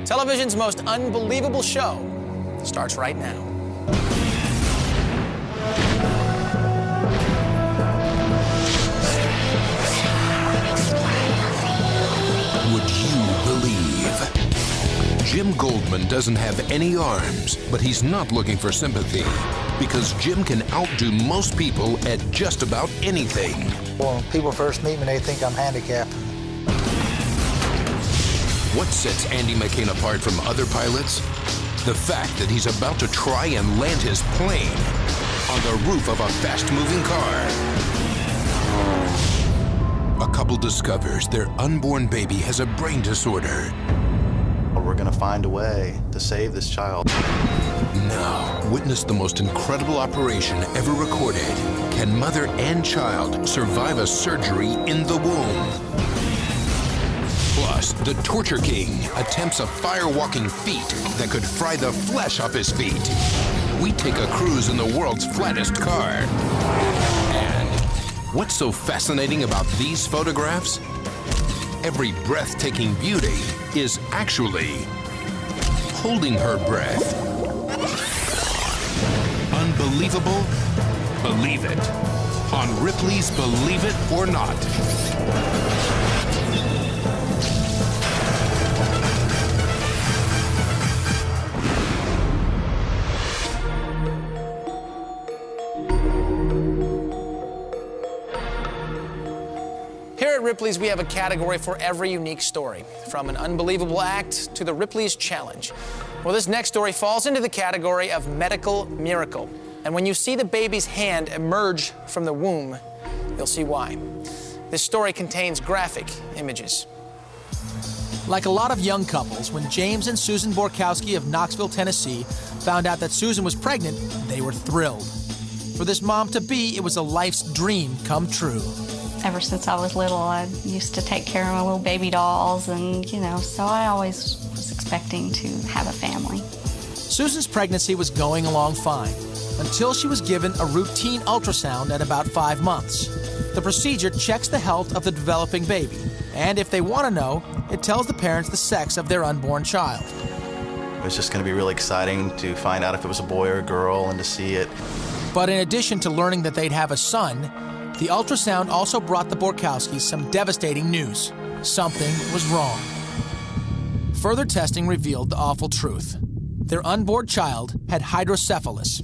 Television's most unbelievable show starts right now. Would you believe? Jim Goldman doesn't have any arms, but he's not looking for sympathy because Jim can outdo most people at just about anything. When people first meet me, they think I'm handicapped. What sets Andy McCain apart from other pilots? The fact that he's about to try and land his plane on the roof of a fast-moving car. A couple discovers their unborn baby has a brain disorder. We're gonna find a way to save this child. Now, witness the most incredible operation ever recorded. Can mother and child survive a surgery in the womb? Plus, the Torture King attempts a fire-walking feat that could fry the flesh off his feet. We take a cruise in the world's flattest car. And what's so fascinating about these photographs? Every breathtaking beauty is actually holding her breath. Unbelievable? Believe it. On Ripley's Believe It or Not. Here at Ripley's, we have a category for every unique story, from an unbelievable act to the Ripley's Challenge. Well, this next story falls into the category of medical miracle. And when you see the baby's hand emerge from the womb, you'll see why. This story contains graphic images. Like a lot of young couples, when James and Susan Borkowski of Knoxville, Tennessee, found out that Susan was pregnant, they were thrilled. For this mom-to-be, it was a life's dream come true. Ever since I was little, I used to take care of my little baby dolls, and, so I always was expecting to have a family. Susan's pregnancy was going along fine, until she was given a routine ultrasound at about 5 months. The procedure checks the health of the developing baby, and if they want to know, it tells the parents the sex of their unborn child. It was just going to be really exciting to find out if it was a boy or a girl and to see it. But in addition to learning that they'd have a son, the ultrasound also brought the Borkowskis some devastating news. Something was wrong. Further testing revealed the awful truth. Their unborn child had hydrocephalus,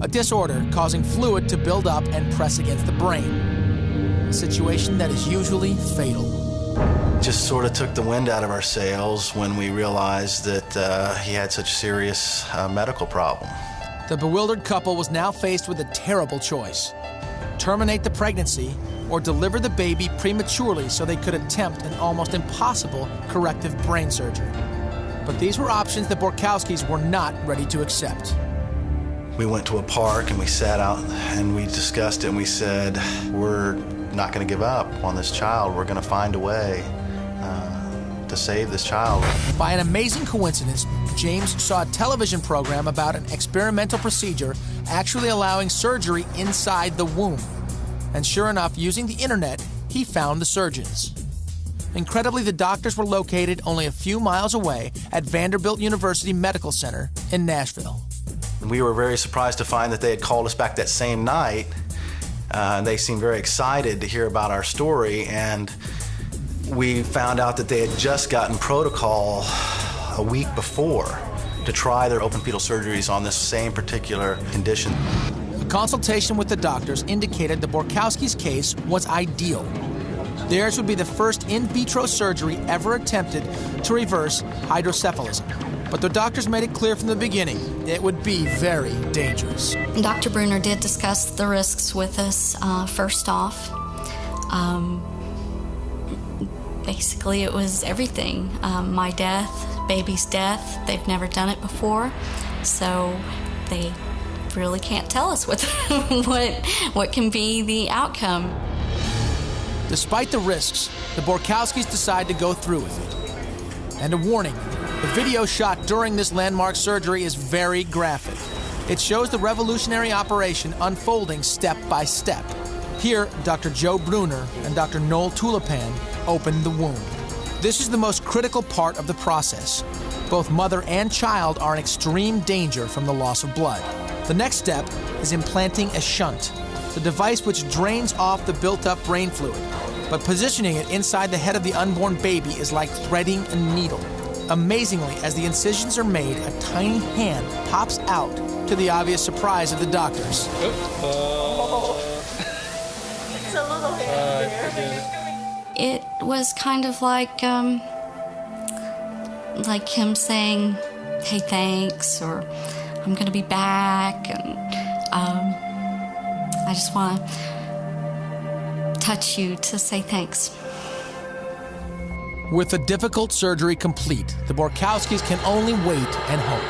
a disorder causing fluid to build up and press against the brain, a situation that is usually fatal. Just sort of took the wind out of our sails when we realized that he had such a serious medical problem. The bewildered couple was now faced with a terrible choice: terminate the pregnancy or deliver the baby prematurely so they could attempt an almost impossible corrective brain surgery. But these were options the Borkowskis were not ready to accept. We went to a park and we sat out and we discussed it and we said, we're not going to give up on this child. We're going to find a way to save this child. By an amazing coincidence, James saw a television program about an experimental procedure actually allowing surgery inside the womb. And sure enough, using the internet, he found the surgeons. Incredibly, the doctors were located only a few miles away at Vanderbilt University Medical Center in Nashville. We were very surprised to find that they had called us back that same night. They seemed very excited to hear about our story, and we found out that they had just gotten protocol a week before to try their open fetal surgeries on this same particular condition. A consultation with the doctors indicated the Borkowskis' case was ideal. Theirs would be the first in vitro surgery ever attempted to reverse hydrocephalus. But the doctors made it clear from the beginning it would be very dangerous. Dr. Bruner did discuss the risks with us first off. Basically, it was everything. My death, baby's death. They've never done it before, so they really can't tell us what can be the outcome. Despite the risks, the Borkowskis decide to go through with it. And a warning, the video shot during this landmark surgery is very graphic. It shows the revolutionary operation unfolding step by step. Here, Dr. Joe Bruner and Dr. Noel Tulipan opened the womb. This is the most critical part of the process. Both mother and child are in extreme danger from the loss of blood. The next step is implanting a shunt, the device which drains off the built-up brain fluid. But positioning it inside the head of the unborn baby is like threading a needle. Amazingly, as the incisions are made, a tiny hand pops out, to the obvious surprise of the doctors. It's a little hand there. It was kind of like him saying, "Hey, thanks," or "I'm going to be back," and I just want to touch you to say thanks. With the difficult surgery complete, the Borkowskis can only wait and hope.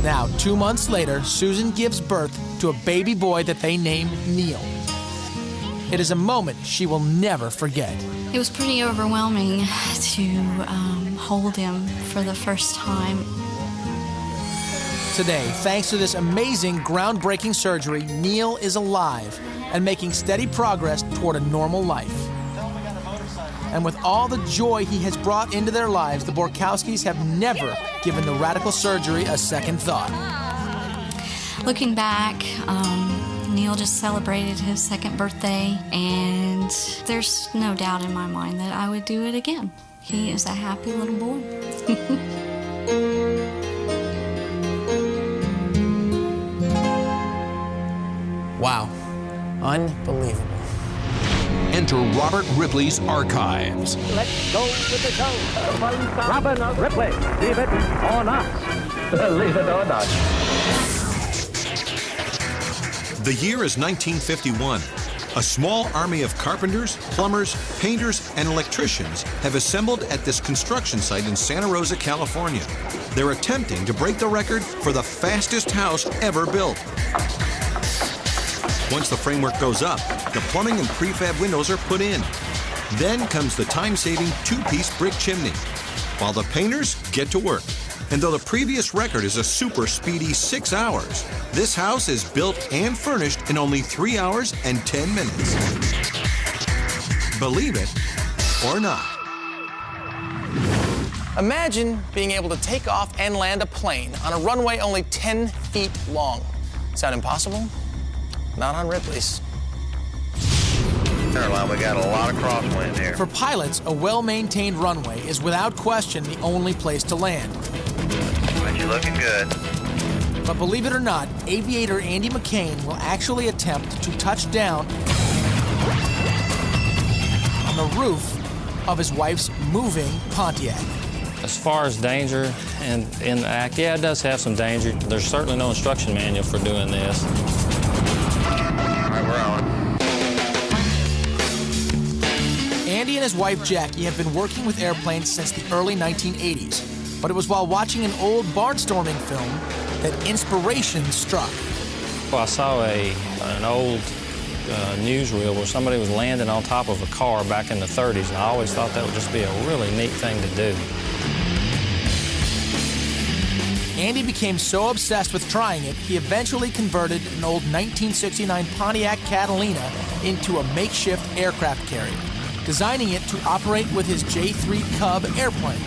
Now, 2 months later, Susan gives birth to a baby boy that they name Neil. It is a moment she will never forget. It was pretty overwhelming to hold him for the first time. Today, thanks to this amazing, groundbreaking surgery, Neil is alive and making steady progress toward a normal life. And with all the joy he has brought into their lives, the Borkowskis have never given the radical surgery a second thought. Looking back, Neil just celebrated his second birthday, and there's no doubt in my mind that I would do it again. He is a happy little boy. Wow. Unbelievable. Enter Robert Ripley's archives. Let's go with the show. Robert Ripley, leave it or not. Leave it or not. The year is 1951. A small army of carpenters, plumbers, painters, and electricians have assembled at this construction site in Santa Rosa, California. They're attempting to break the record for the fastest house ever built. Once the framework goes up, the plumbing and prefab windows are put in. Then comes the time-saving two-piece brick chimney, while the painters get to work. And though the previous record is a super speedy 6 hours, this house is built and furnished in only 3 hours and 10 minutes. Believe it or not. Imagine being able to take off and land a plane on a runway only 10 feet long. Sound impossible? Not on Ripley's. Caroline, we got a lot of crosswind here. For pilots, a well-maintained runway is without question the only place to land. But you're looking good. But believe it or not, aviator Andy McCain will actually attempt to touch down on the roof of his wife's moving Pontiac. As far as danger and in the act, yeah, it does have some danger. There's certainly no instruction manual for doing this. All right, we're on. Andy and his wife Jackie have been working with airplanes since the early 1980s. But it was while watching an old barnstorming film that inspiration struck. Well, I saw an old newsreel where somebody was landing on top of a car back in the 30s, and I always thought that would just be a really neat thing to do. Andy became so obsessed with trying it, he eventually converted an old 1969 Pontiac Catalina into a makeshift aircraft carrier, designing it to operate with his J3 Cub airplane.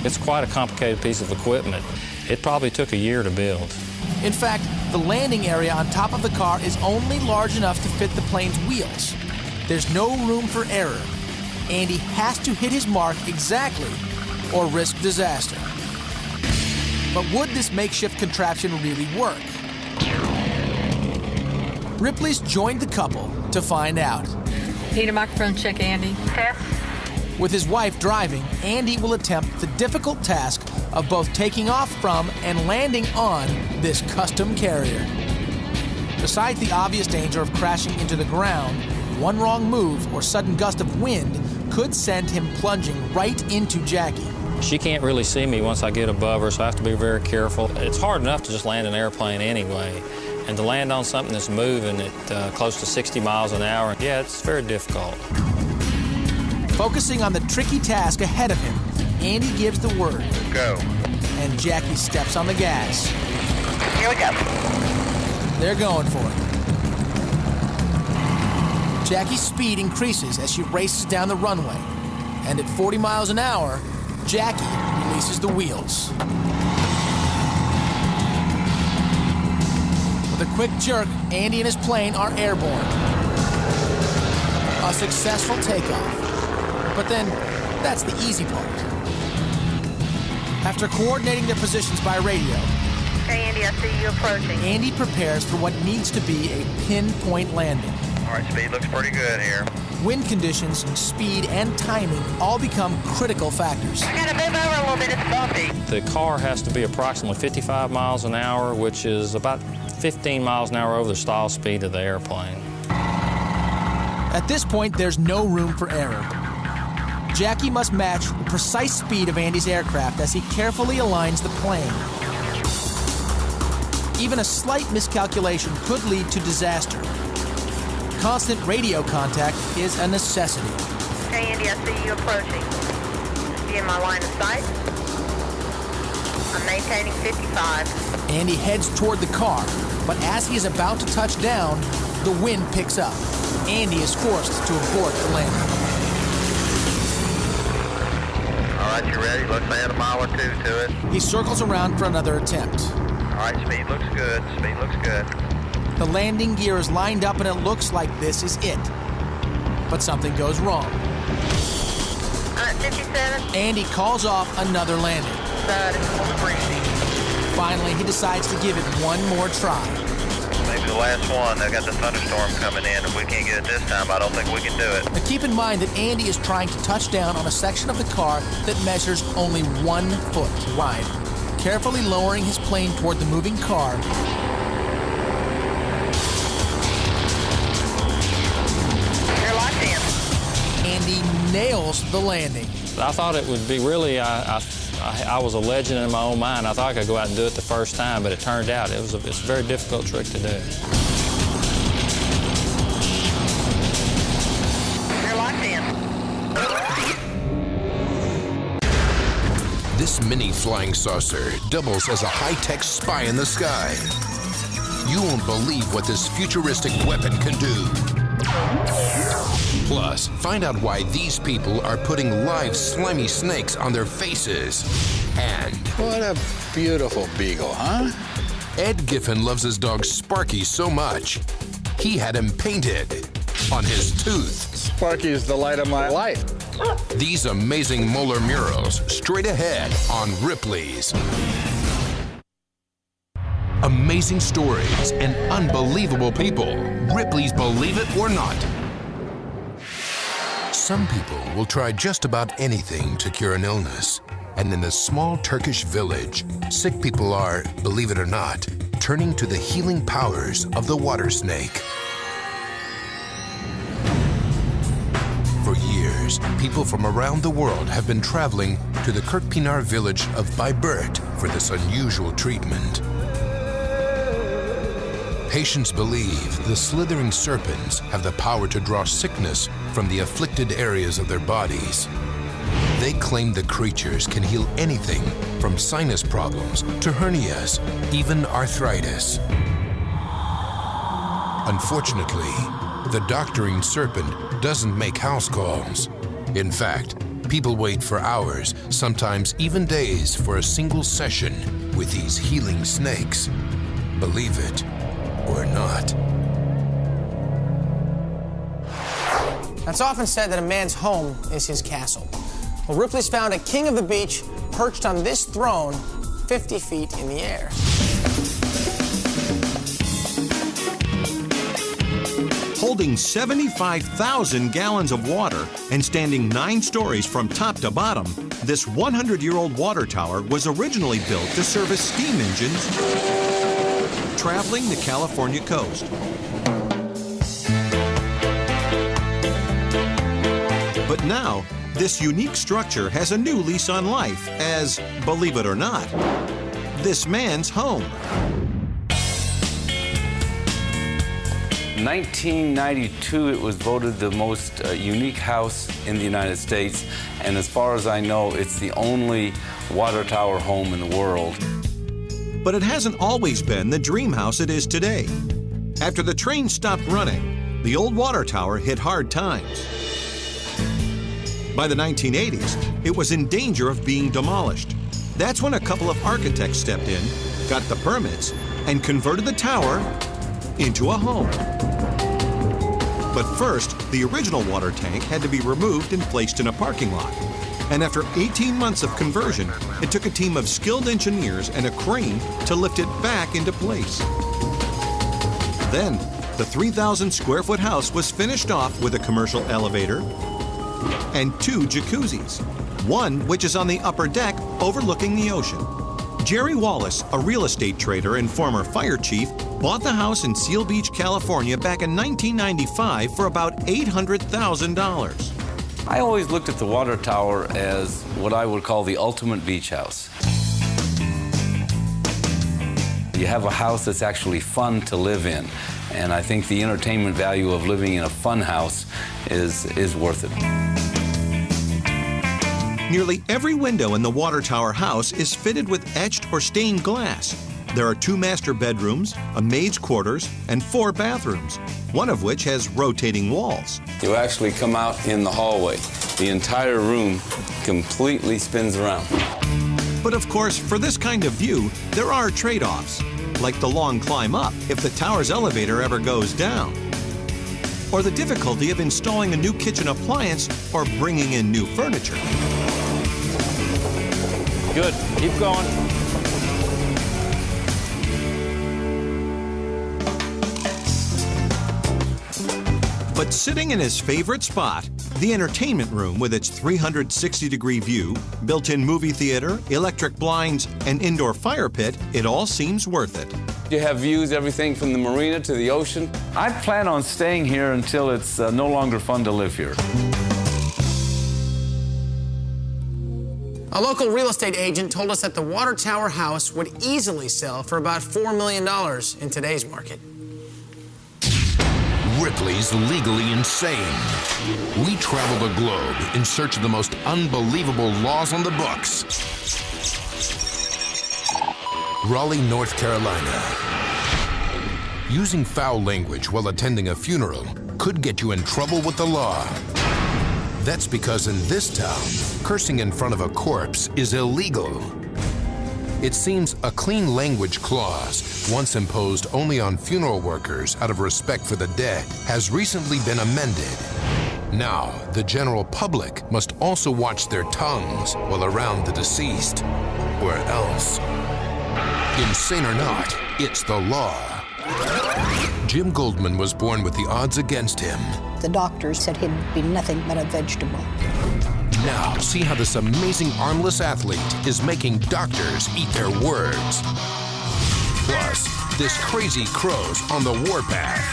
It's quite a complicated piece of equipment. It probably took a year to build. In fact, the landing area on top of the car is only large enough to fit the plane's wheels. There's no room for error. Andy has to hit his mark exactly or risk disaster. But would this makeshift contraption really work? Ripley's joined the couple to find out. Need a microphone check, Andy. Test. With his wife driving, Andy will attempt the difficult task of both taking off from and landing on this custom carrier. Besides the obvious danger of crashing into the ground, one wrong move or sudden gust of wind could send him plunging right into Jackie. She can't really see me once I get above her, so I have to be very careful. It's hard enough to just land an airplane anyway, and to land on something that's moving at close to 60 miles an hour, yeah, it's very difficult. Focusing on the tricky task ahead of him, Andy gives the word. Go. And Jackie steps on the gas. Here we go. They're going for it. Jackie's speed increases as she races down the runway. And at 40 miles an hour, Jackie releases the wheels. With a quick jerk, Andy and his plane are airborne. A successful takeoff. But then, that's the easy part. After coordinating their positions by radio, Hey, Andy, I see you approaching. Andy prepares for what needs to be a pinpoint landing. All right, speed looks pretty good here. Wind conditions, speed, and timing all become critical factors. I gotta move over a little bit, it's bumpy. The car has to be approximately 55 miles an hour, which is about 15 miles an hour over the stall speed of the airplane. At this point, there's no room for error. Jackie must match the precise speed of Andy's aircraft as he carefully aligns the plane. Even a slight miscalculation could lead to disaster. Constant radio contact is a necessity. Hey, Andy, I see you approaching. You in my line of sight? I'm maintaining 55. Andy heads toward the car, but as he is about to touch down, the wind picks up. Andy is forced to abort the landing. All right, you ready? Let's add a mile or two to it. He circles around for another attempt. All right, speed looks good. Speed looks good. The landing gear is lined up and it looks like this is it. But something goes wrong. 57. Andy calls off another landing. It's over breezy. Finally, he decides to give it one more try. Maybe the last one. They've got the thunderstorm coming in. If we can't get it this time, I don't think we can do it. Now keep in mind that Andy is trying to touch down on a section of the car that measures only 1 foot wide. Carefully lowering his plane toward the moving car, You're locked in. Andy nails the landing. I thought it would be really, I was a legend in my own mind. I thought I could go out and do it the first time, but it turned out it's a very difficult trick to do. You're locked in. This mini flying saucer doubles as a high-tech spy in the sky. You won't believe what this futuristic weapon can do. Plus, find out why these people are putting live slimy snakes on their faces. And what a beautiful beagle, huh? Ed Giffen loves his dog Sparky so much, he had him painted on his tooth. Sparky is the light of my life. These amazing molar murals straight ahead on Ripley's. Amazing stories and unbelievable people. Ripley's Believe It or Not. Some people will try just about anything to cure an illness. And in a small Turkish village, sick people are, believe it or not, turning to the healing powers of the water snake. For years, people from around the world have been traveling to the Kirkpinar village of Bayburt for this unusual treatment. Patients believe the slithering serpents have the power to draw sickness from the afflicted areas of their bodies. They claim the creatures can heal anything from sinus problems to hernias, even arthritis. Unfortunately, the doctoring serpent doesn't make house calls. In fact, people wait for hours, sometimes even days, for a single session with these healing snakes. Believe it or not. It's often said that a man's home is his castle. Well, Ripley's found a king of the beach perched on this throne 50 feet in the air. Holding 75,000 gallons of water and standing 9 stories from top to bottom, this 100-year-old water tower was originally built to service steam engines traveling the California coast. But now, this unique structure has a new lease on life as, believe it or not, this man's home. 1992, it was voted the most unique house in the United States, and as far as I know, it's the only water tower home in the world. But it hasn't always been the dream house it is today. After the train stopped running, the old water tower hit hard times. By the 1980s, it was in danger of being demolished. That's when a couple of architects stepped in, got the permits, and converted the tower into a home. But first, the original water tank had to be removed and placed in a parking lot. And after 18 months of conversion, it took a team of skilled engineers and a crane to lift it back into place. Then, the 3,000 square foot house was finished off with a commercial elevator and 2 jacuzzis, one which is on the upper deck overlooking the ocean. Jerry Wallace, a real estate trader and former fire chief, bought the house in Seal Beach, California back in 1995 for about $800,000. I always looked at the water tower as what I would call the ultimate beach house. You have a house that's actually fun to live in, and I think the entertainment value of living in a fun house is worth it. Nearly every window in the water tower house is fitted with etched or stained glass. There are 2 master bedrooms, a maid's quarters, and 4 bathrooms, one of which has rotating walls. You actually come out in the hallway. The entire room completely spins around. But of course, for this kind of view, there are trade-offs, like the long climb up if the tower's elevator ever goes down, or the difficulty of installing a new kitchen appliance or bringing in new furniture. Good. Keep going. But sitting in his favorite spot, the entertainment room with its 360-degree view, built-in movie theater, electric blinds, and indoor fire pit, it all seems worth it. You have views, everything from the marina to the ocean. I plan on staying here until it's no longer fun to live here. A local real estate agent told us that the water tower house would easily sell for about $4 million in today's market. Ripley's legally insane. We travel the globe in search of the most unbelievable laws on the books. Raleigh, North Carolina. Using foul language while attending a funeral could get you in trouble with the law. That's because in this town, cursing in front of a corpse is illegal. It seems a clean language clause, once imposed only on funeral workers out of respect for the dead, has recently been amended. Now, the general public must also watch their tongues while around the deceased, or else. Insane or not, it's the law. Jim Goldman was born with the odds against him. The doctor said he'd be nothing but a vegetable. Now, see how this amazing armless athlete is making doctors eat their words. Plus, this crazy crow's on the warpath.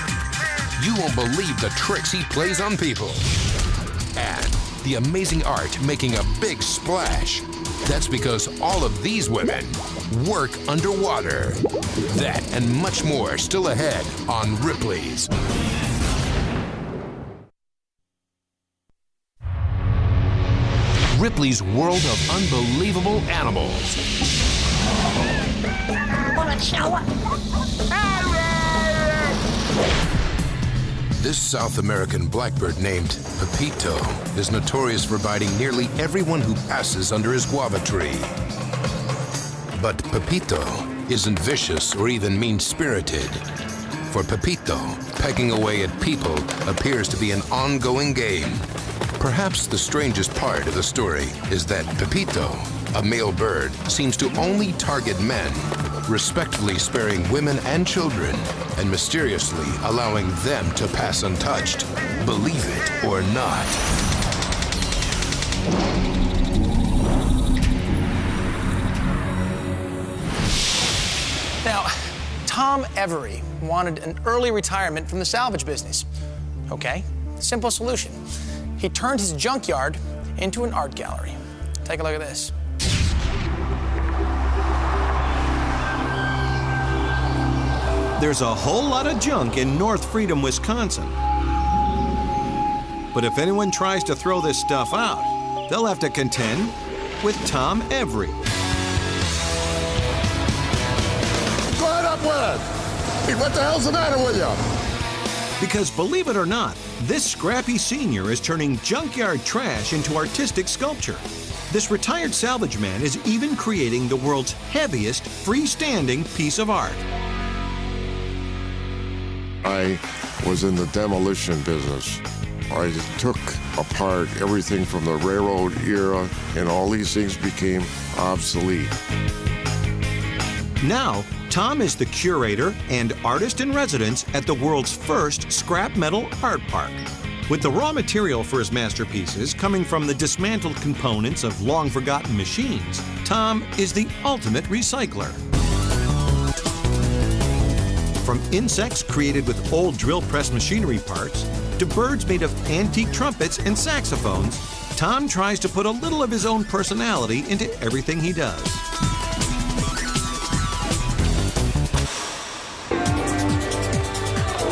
You won't believe the tricks he plays on people. And the amazing art making a big splash. That's because all of these women work underwater. That and much more still ahead on Ripley's. Ripley's World of Unbelievable Animals. Wanna show it? This South American blackbird named Pepito is notorious for biting nearly everyone who passes under his guava tree. But Pepito isn't vicious or even mean-spirited. For Pepito, pecking away at people appears to be an ongoing game. Perhaps the strangest part of the story is that Pepito, a male bird, seems to only target men, respectfully sparing women and children, and mysteriously allowing them to pass untouched, believe it or not. Now, Tom Every wanted an early retirement from the salvage business. Okay, simple solution. He turned his junkyard into an art gallery. Take a look at this. There's a whole lot of junk in North Freedom, Wisconsin. But if anyone tries to throw this stuff out, they'll have to contend with Tom Every. Go ahead up with it. Hey, what the hell's the matter with you? Because believe it or not, this scrappy senior is turning junkyard trash into artistic sculpture. This retired salvage man is even creating the world's heaviest freestanding piece of art. I was in the demolition business. I took apart everything from the railroad era, and all these things became obsolete. Now, Tom is the curator and artist in residence at the world's first scrap metal art park. With the raw material for his masterpieces coming from the dismantled components of long-forgotten machines, Tom is the ultimate recycler. From insects created with old drill press machinery parts to birds made of antique trumpets and saxophones, Tom tries to put a little of his own personality into everything he does.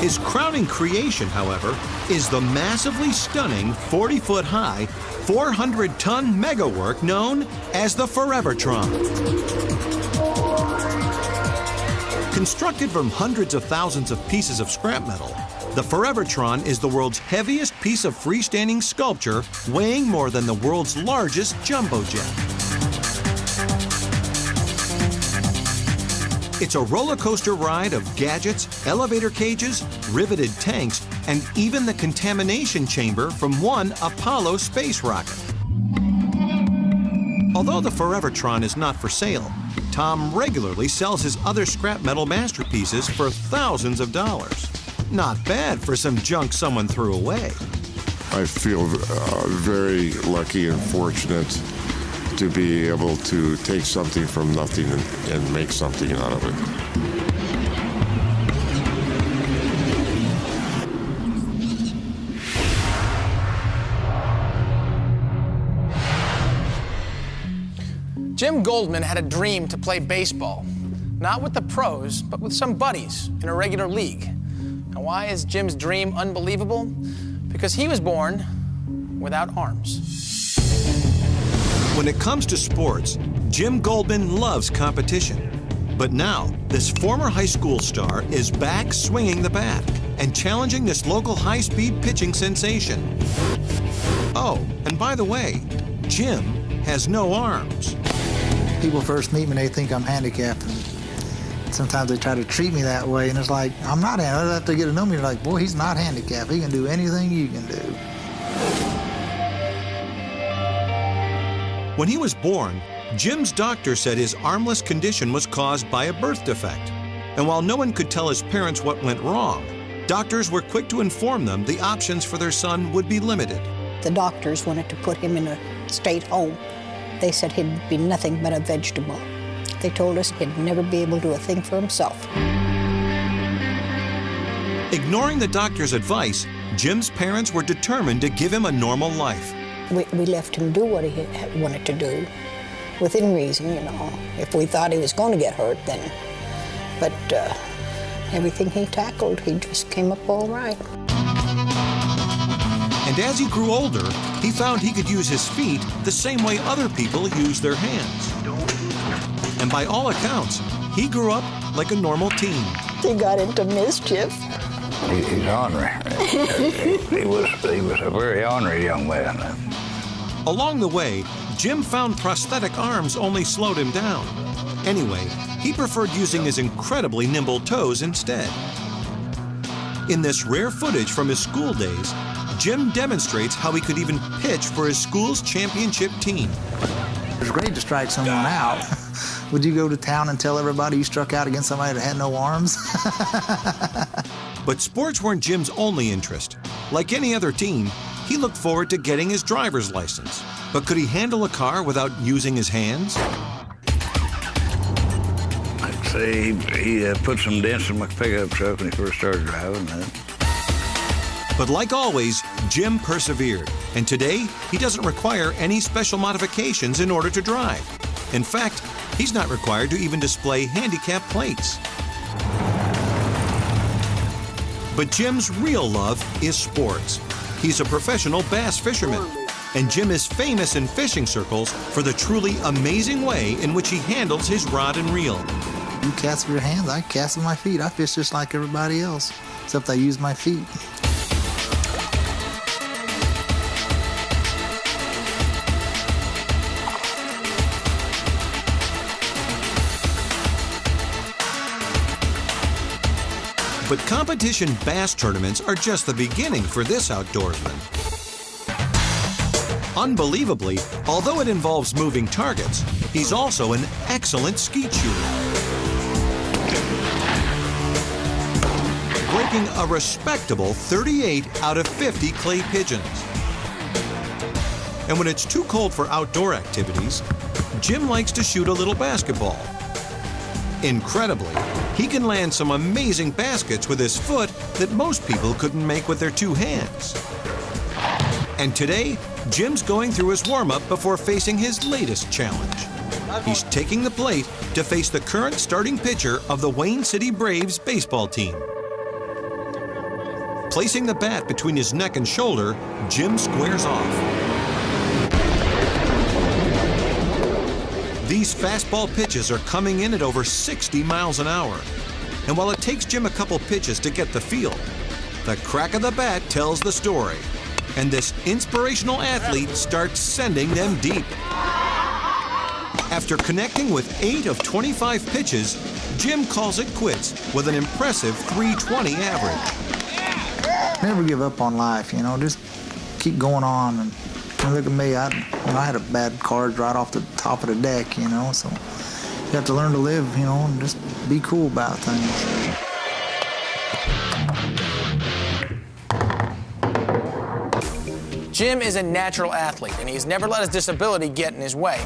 His crowning creation, however, is the massively stunning 40-foot-high, 400-ton megawork known as the Forevertron. Constructed from hundreds of thousands of pieces of scrap metal, the Forevertron is the world's heaviest piece of freestanding sculpture, weighing more than the world's largest jumbo jet. It's a roller coaster ride of gadgets, elevator cages, riveted tanks, and even the contamination chamber from one Apollo space rocket. Although the Forevertron is not for sale, Tom regularly sells his other scrap metal masterpieces for thousands of dollars. Not bad for some junk someone threw away. I feel very lucky and fortunate to be able to take something from nothing and make something out of it. Jim Goldman had a dream to play baseball, not with the pros, but with some buddies in a regular league. Now, why is Jim's dream unbelievable? Because he was born without arms. When it comes to sports, Jim Goldman loves competition. But now, this former high school star is back swinging the bat and challenging this local high-speed pitching sensation. Oh, and by the way, Jim has no arms. People first meet me, they think I'm handicapped. Sometimes they try to treat me that way, and it's like, I'm not handicapped. After they get to know me, they're like, boy, he's not handicapped. He can do anything you can do. When he was born, Jim's doctor said his armless condition was caused by a birth defect. And while no one could tell his parents what went wrong, doctors were quick to inform them the options for their son would be limited. The doctors wanted to put him in a state home. They said he'd be nothing but a vegetable. They told us he'd never be able to do a thing for himself. Ignoring the doctor's advice, Jim's parents were determined to give him a normal life. We left him do what he wanted to do, within reason, you know. If we thought he was going to get hurt, then. But everything he tackled, he just came up all right. And as he grew older, he found he could use his feet the same way other people use their hands. And by all accounts, he grew up like a normal teen. He got into mischief. He's ornery. he was a very ornery young man. Along the way, Jim found prosthetic arms only slowed him down. Anyway, he preferred using his incredibly nimble toes instead. In this rare footage from his school days, Jim demonstrates how he could even pitch for his school's championship team. It was great to strike someone out. Would you go to town and tell everybody you struck out against somebody that had no arms? But sports weren't Jim's only interest. Like any other teen, he looked forward to getting his driver's license. But could he handle a car without using his hands? I'd say he put some dents in my pickup truck when he first started driving. But like always, Jim persevered. And today, he doesn't require any special modifications in order to drive. In fact, he's not required to even display handicap plates. But Jim's real love is sports. He's a professional bass fisherman, and Jim is famous in fishing circles for the truly amazing way in which he handles his rod and reel. You cast with your hands, I cast with my feet. I fish just like everybody else. except I use my feet. But competition bass tournaments are just the beginning for this outdoorsman. Unbelievably, although it involves moving targets, he's also an excellent skeet shooter, breaking a respectable 38 out of 50 clay pigeons. And when it's too cold for outdoor activities, Jim likes to shoot a little basketball. Incredibly, he can land some amazing baskets with his foot that most people couldn't make with their two hands. And today, Jim's going through his warm-up before facing his latest challenge. He's taking the plate to face the current starting pitcher of the Wayne City Braves baseball team. Placing the bat between his neck and shoulder, Jim squares off. These fastball pitches are coming in at over 60 miles an hour. And while it takes Jim a couple pitches to get the feel, the crack of the bat tells the story. And this inspirational athlete starts sending them deep. After connecting with 8 of 25 pitches, Jim calls it quits with an impressive 320 average. Never give up on life, you know, just keep going on. And look at me, I had a bad card right off the top of the deck, you know, so you have to learn to live, you know, and just be cool about things. Jim is a natural athlete, and he's never let his disability get in his way.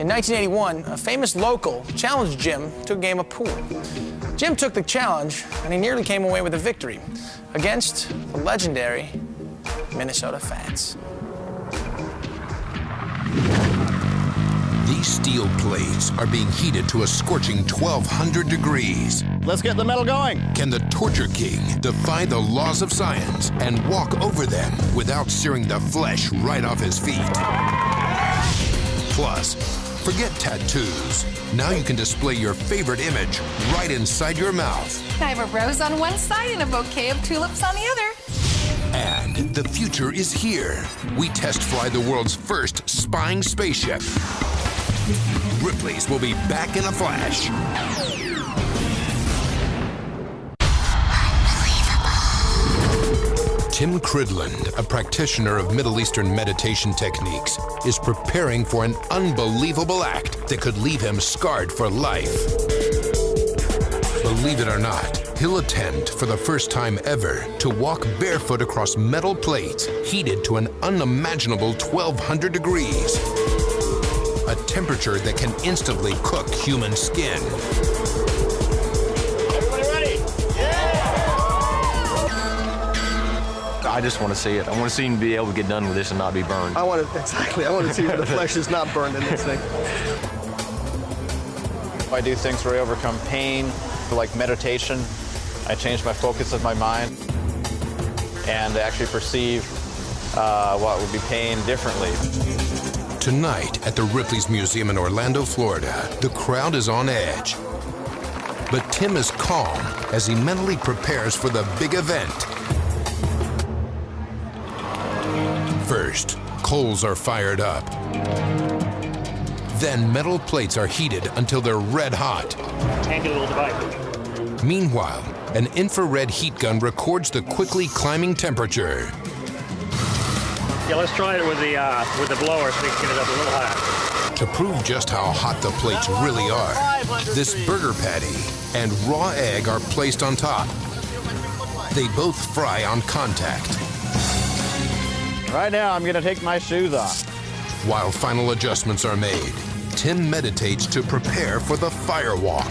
In 1981, a famous local challenged Jim to a game of pool. Jim took the challenge, and he nearly came away with a victory against the legendary Minnesota Fats. These steel plates are being heated to a scorching 1,200 degrees. Let's get the metal going. Can the Torture King defy the laws of science and walk over them without searing the flesh right off his feet? Plus, forget tattoos. Now you can display your favorite image right inside your mouth. I have a rose on one side and a bouquet of tulips on the other. And the future is here. We test fly the world's first spying spaceship. Ripley's will be back in a flash. Tim Cridland, a practitioner of Middle Eastern meditation techniques, is preparing for an unbelievable act that could leave him scarred for life. Believe it or not, he'll attempt for the first time ever to walk barefoot across metal plates heated to an unimaginable 1,200 degrees. A temperature that can instantly cook human skin. Everybody ready? I just want to see it. I want to see him be able to get done with this and not be burned. I want to see if the flesh is not burned in this thing. I do things where I overcome pain, like meditation. I change my focus of my mind and actually perceive what would be pain differently. Tonight at the Ripley's Museum in Orlando, Florida, the crowd is on edge. But Tim is calm as he mentally prepares for the big event. First, coals are fired up. Then metal plates are heated until they're red hot. And get a little device. Meanwhile, an infrared heat gun records the quickly climbing temperature. Yeah, let's try it with the blower so we can get it up a little higher. To prove just how hot the plates really are, this burger patty and raw egg are placed on top. They both fry on contact. Right now, I'm going to take my shoes off. While final adjustments are made, Tim meditates to prepare for the fire walk.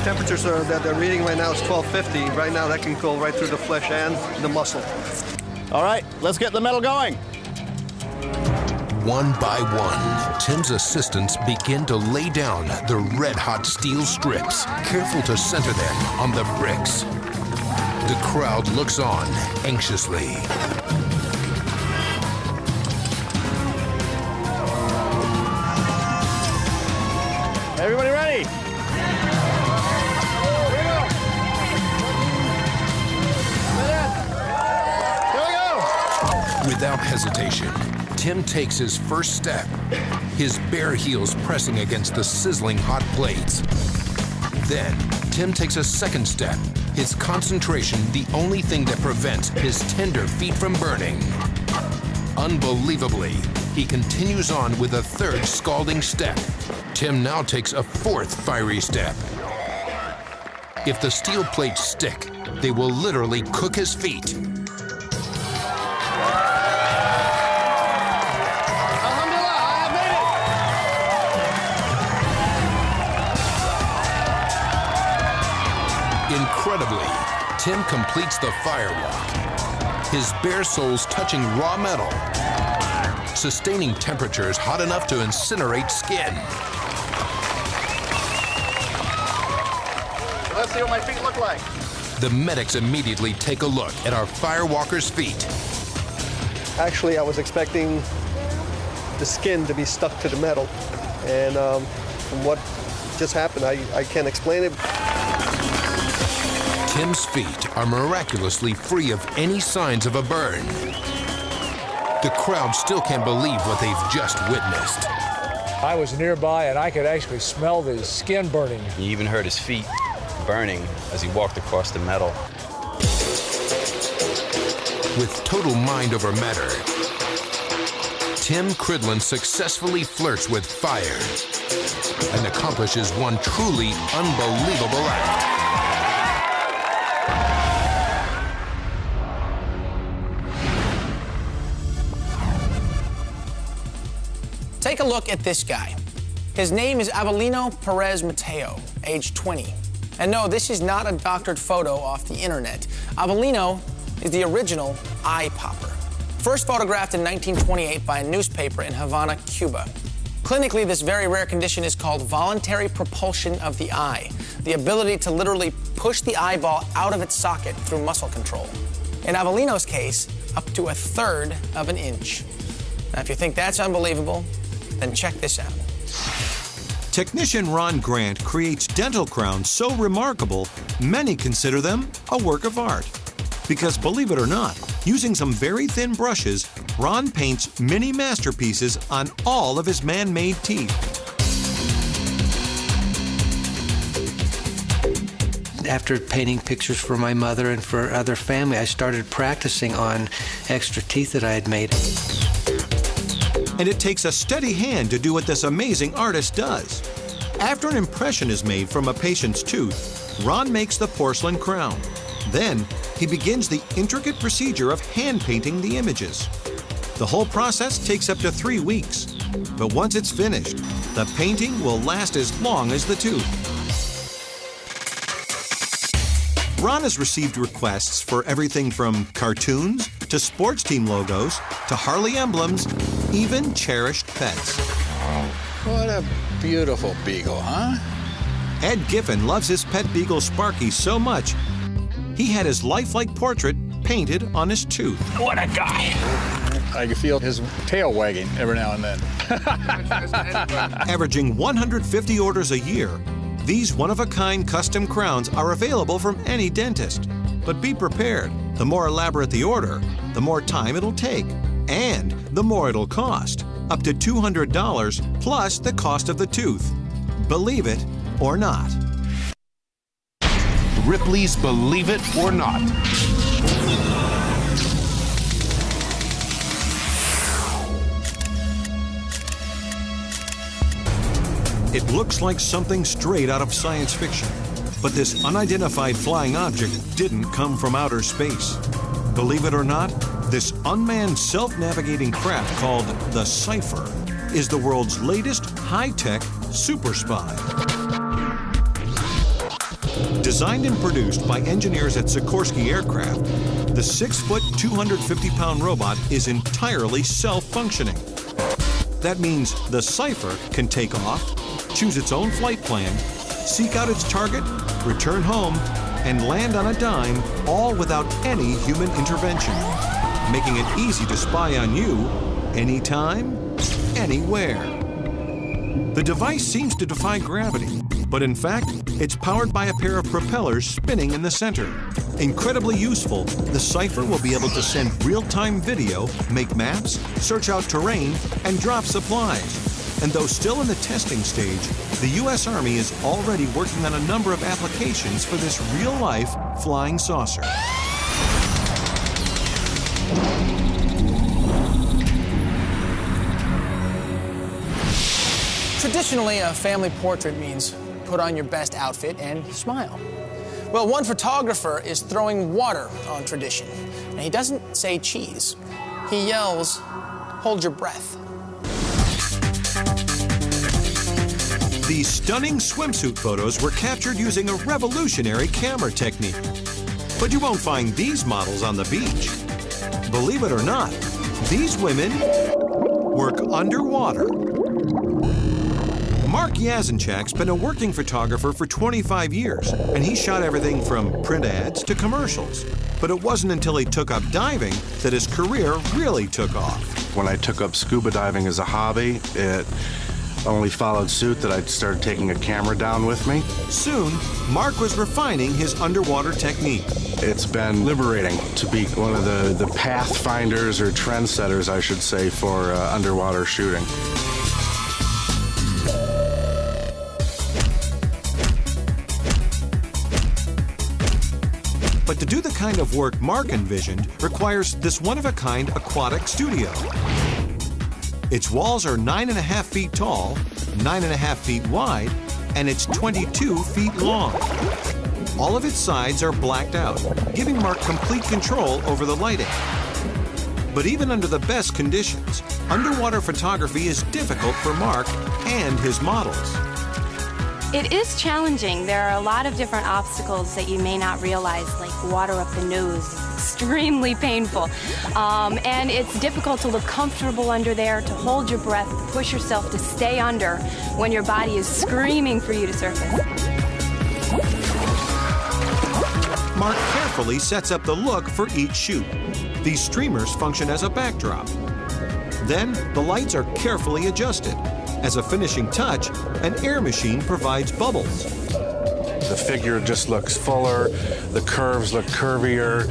Temperatures that they're reading right now is 1250. Right now, that can go right through the flesh and the muscle. All right, let's get the metal going. One by one, Tim's assistants begin to lay down the red-hot steel strips, careful to center them on the bricks. The crowd looks on anxiously. Everybody ready? Without hesitation, Tim takes his first step, his bare heels pressing against the sizzling hot plates. Then, Tim takes a second step, his concentration the only thing that prevents his tender feet from burning. Unbelievably, he continues on with a third scalding step. Tim now takes a fourth fiery step. If the steel plates stick, they will literally cook his feet. Incredibly, Tim completes the firewalk, his bare soles touching raw metal, sustaining temperatures hot enough to incinerate skin. Let's see what my feet look like. The medics immediately take a look at our firewalker's feet. Actually, I was expecting the skin to be stuck to the metal, and from what just happened, I can't explain it. Tim's feet are miraculously free of any signs of a burn. The crowd still can't believe what they've just witnessed. I was nearby and I could actually smell the skin burning. You even heard his feet burning as he walked across the metal. With total mind over matter, Tim Cridland successfully flirts with fire and accomplishes one truly unbelievable act. Take a look at this guy. His name is Avelino Perez Mateo, age 20. And no, this is not a doctored photo off the internet. Avelino is the original eye popper. First photographed in 1928 by a newspaper in Havana, Cuba. Clinically, this very rare condition is called voluntary propulsion of the eye, the ability to literally push the eyeball out of its socket through muscle control. In Avelino's case, up to 1/3 of an inch. Now, if you think that's unbelievable, then check this out. Technician Ron Grant creates dental crowns so remarkable, many consider them a work of art. Because believe it or not, using some very thin brushes, Ron paints mini masterpieces on all of his man-made teeth. After painting pictures for my mother and for other family, I started practicing on extra teeth that I had made. And it takes a steady hand to do what this amazing artist does. After an impression is made from a patient's tooth, Ron makes the porcelain crown. Then, he begins the intricate procedure of hand painting the images. The whole process takes up to 3 weeks. But once it's finished, the painting will last as long as the tooth. Ron has received requests for everything from cartoons to sports team logos to Harley emblems, even cherished pets. What a beautiful beagle, huh? Ed Giffen loves his pet beagle Sparky so much, he had his lifelike portrait painted on his tooth. What a guy! I can feel his tail wagging every now and then. Averaging 150 orders a year, these one-of-a-kind custom crowns are available from any dentist. But be prepared. The more elaborate the order, the more time it'll take. And the more it'll cost. Up to $200 plus the cost of the tooth. Believe it or not. Ripley's Believe It or Not. It looks like something straight out of science fiction. But this unidentified flying object didn't come from outer space. Believe it or not, this unmanned self-navigating craft called the Cipher is the world's latest high-tech super spy. Designed and produced by engineers at Sikorsky Aircraft, the 6-foot, 250-pound robot is entirely self-functioning. That means the Cipher can take off, choose its own flight plan, seek out its target, return home, and land on a dime, all without any human intervention, making it easy to spy on you anytime, anywhere. The device seems to defy gravity, but in fact, it's powered by a pair of propellers spinning in the center. Incredibly useful, the Cipher will be able to send real-time video, make maps, search out terrain, and drop supplies. And though still in the testing stage, the U.S. Army is already working on a number of applications for this real-life flying saucer. Traditionally, a family portrait means put on your best outfit and smile. Well, one photographer is throwing water on tradition, and he doesn't say cheese. He yells, "Hold your breath." These stunning swimsuit photos were captured using a revolutionary camera technique. But you won't find these models on the beach. Believe it or not, these women work underwater. Mark Yazinchak's been a working photographer for 25 years, and he shot everything from print ads to commercials. But it wasn't until he took up diving that his career really took off. When I took up scuba diving as a hobby, it only followed suit that I started taking a camera down with me. Soon, Mark was refining his underwater technique. It's been liberating to be one of the pathfinders or trendsetters, I should say, for underwater shooting. But to do the kind of work Mark envisioned requires this one-of-a-kind aquatic studio. Its walls are 9.5 feet tall, 9.5 feet wide, and it's 22 feet long. All of its sides are blacked out, giving Mark complete control over the lighting. But even under the best conditions, underwater photography is difficult for Mark and his models. It is challenging. There are a lot of different obstacles that you may not realize, like water up the nose. It's extremely painful. And it's difficult to look comfortable under there, to hold your breath, to push yourself to stay under when your body is screaming for you to surface. Mark carefully sets up the look for each shoot. These streamers function as a backdrop. Then the lights are carefully adjusted. As a finishing touch, an air machine provides bubbles. The figure just looks fuller, the curves look curvier,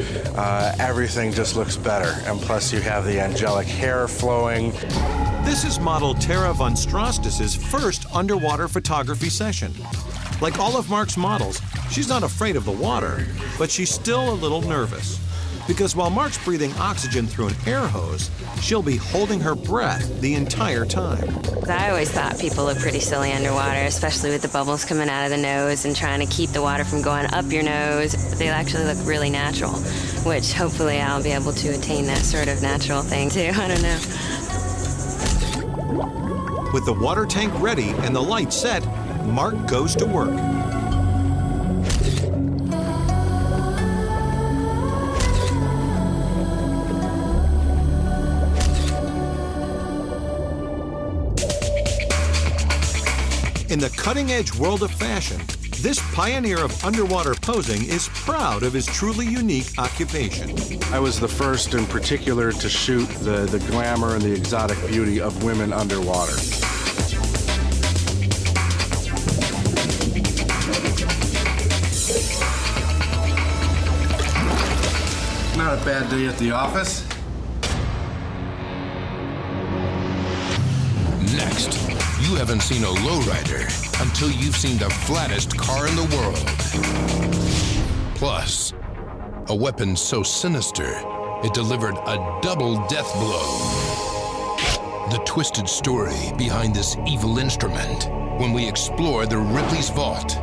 everything just looks better. And plus you have the angelic hair flowing. This is model Tara von Strastus's first underwater photography session. Like all of Mark's models, she's not afraid of the water, but she's still a little nervous. Because while Mark's breathing oxygen through an air hose, she'll be holding her breath the entire time. I always thought people look pretty silly underwater, especially with the bubbles coming out of the nose and trying to keep the water from going up your nose. They actually look really natural, which hopefully I'll be able to attain that sort of natural thing too. I don't know. With the water tank ready and the light set, Mark goes to work. In the cutting-edge world of fashion, this pioneer of underwater posing is proud of his truly unique occupation. I was the first in particular to shoot the glamour and the exotic beauty of women underwater. Not a bad day at the office. Next, you haven't seen a lowrider until you've seen the flattest car in the world. Plus, a weapon so sinister, it delivered a double death blow. The twisted story behind this evil instrument when we explore the Ripley's vault.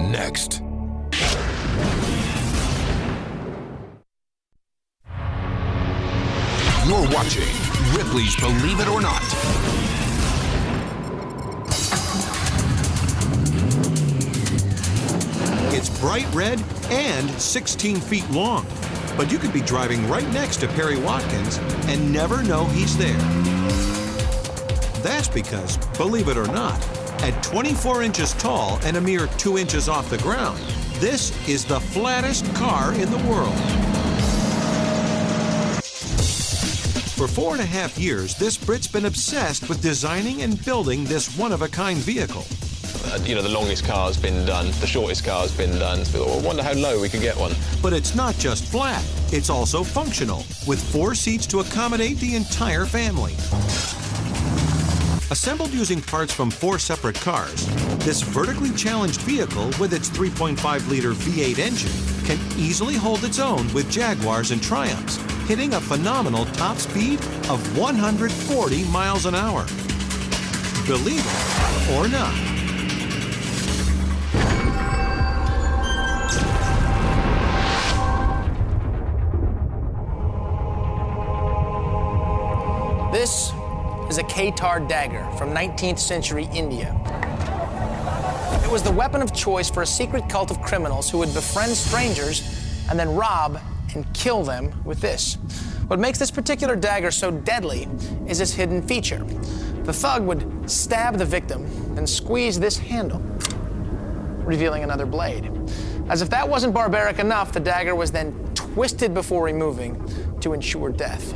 Next. You're watching Ripley's Believe It or Not. It's bright red and 16 feet long, but you could be driving right next to Perry Watkins and never know he's there. That's because, believe it or not, at 24 inches tall and a mere 2 inches off the ground, this is the flattest car in the world. For 4.5 years, this Brit's been obsessed with designing and building this one-of-a-kind vehicle. You know, the longest car has been done, the shortest car has been done. I wonder how low we could get one. But it's not just flat, it's also functional, with 4 seats to accommodate the entire family. Assembled using parts from 4 separate cars, this vertically challenged vehicle with its 3.5-liter V8 engine can easily hold its own with Jaguars and Triumphs, hitting a phenomenal top speed of 140 miles an hour. Believe it or not. This is a Qatar dagger from 19th century India. It was the weapon of choice for a secret cult of criminals who would befriend strangers and then rob and kill them with this. What makes this particular dagger so deadly is its hidden feature. The thug would stab the victim, then squeeze this handle, revealing another blade. As if that wasn't barbaric enough, the dagger was then twisted before removing to ensure death.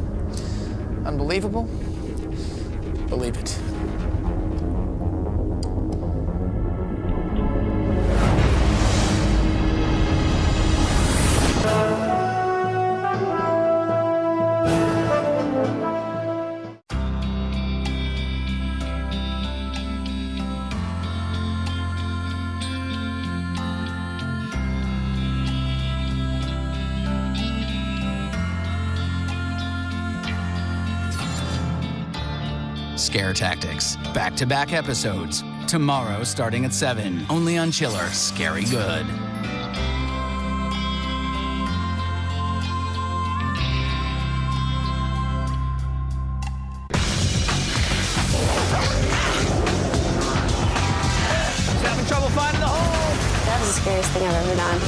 Unbelievable? Believe it. Scare Tactics. Back-to-back episodes. Tomorrow starting at 7. Only on Chiller. Scary good. Having trouble finding the hole. That was the scariest thing I've ever done.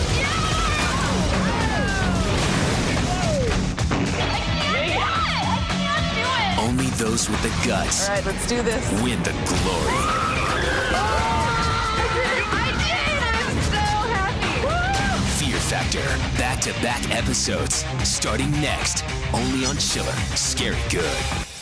Only those with the guts. All right, let's do this. Win the glory. I did! I'm so happy! Fear Factor. Back-to-back episodes. Starting next. Only on Chiller. Scary good.